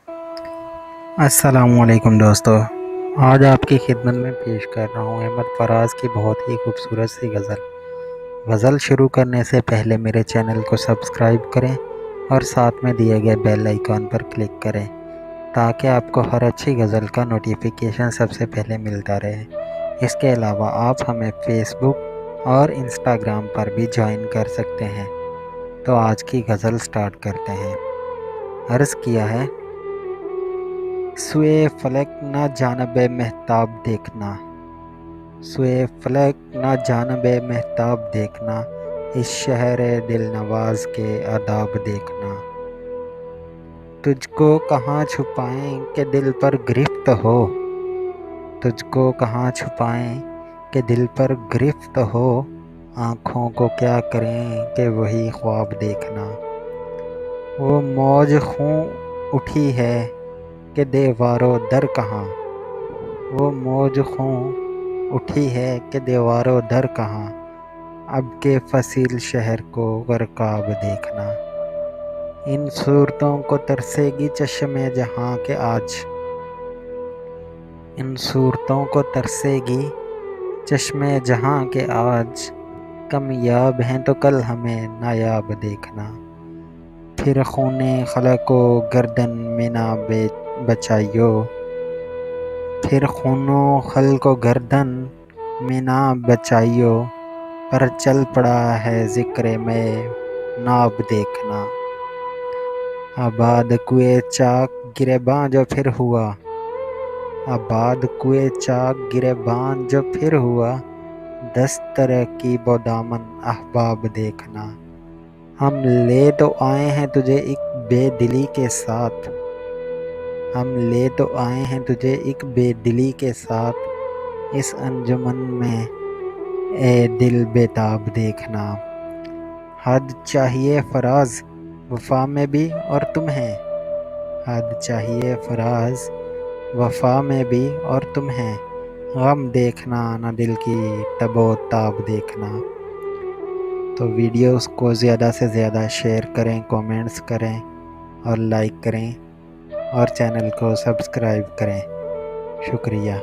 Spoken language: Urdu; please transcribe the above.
السلام علیکم دوستو، آج آپ کی خدمت میں پیش کر رہا ہوں احمد فراز کی بہت ہی خوبصورت سی غزل شروع کرنے سے پہلے میرے چینل کو سبسکرائب کریں اور ساتھ میں دیے گئے بیل آئیکن پر کلک کریں تاکہ آپ کو ہر اچھی غزل کا نوٹیفیکیشن سب سے پہلے ملتا رہے۔ اس کے علاوہ آپ ہمیں فیس بک اور انسٹاگرام پر بھی جوائن کر سکتے ہیں۔ تو آج کی غزل سٹارٹ کرتے ہیں۔ عرض کیا ہے، سوئے فلک نہ جانب مہتاب دیکھنا، سوئے فلک نہ جانب مہتاب دیکھنا، اس شہر دل نواز کے آداب دیکھنا۔ تجھ کو کہاں چھپائیں کہ دل پر گرفت ہو، تجھ کو کہاں چھپائیں کہ دل پر گرفت ہو، آنکھوں کو کیا کریں کہ وہی خواب دیکھنا۔ وہ موج خوں اٹھی ہے کہ دیوار و در کہاں، وہ موج خوں اٹھی ہے کہ دیوار و در کہاں، اب کے فصیل شہر کو غرقاب دیکھنا۔ ان صورتوں کو ترسے گی چشم جہاں کہ آج، ان صورتوں کو ترسے گی چشم جہاں کہ آج، کم یاب ہیں تو کل ہمیں نایاب دیکھنا۔ پھر خون خلق و گردن میں نہ بچائیو، پھر خون و خلق و گردن میں نہ بچائیو، پر چل پڑا ہے ذکر میں ناب دیکھنا۔ آباد کوئے چاک گریباں جو پھر ہوا، آباد کوئے چاک گریباں جو پھر ہوا، دست رکیب و دامن احباب دیکھنا۔ ہم لے تو آئے ہیں تجھے ایک بے دلی کے ساتھ، ہم لے تو آئے ہیں تجھے ایک بے دلی کے ساتھ، اس انجمن میں اے دل بے تاب دیکھنا۔ حد چاہیے فراز وفا میں بھی اور تمہیں، حد چاہیے فراز وفا میں بھی اور تمہیں، غم دیکھنا نہ دل کی تب و تاب دیکھنا۔ تو ویڈیوز کو زیادہ سے زیادہ شیئر کریں، کومنٹس کریں اور لائک کریں اور چینل کو سبسکرائب کریں۔ شکریہ۔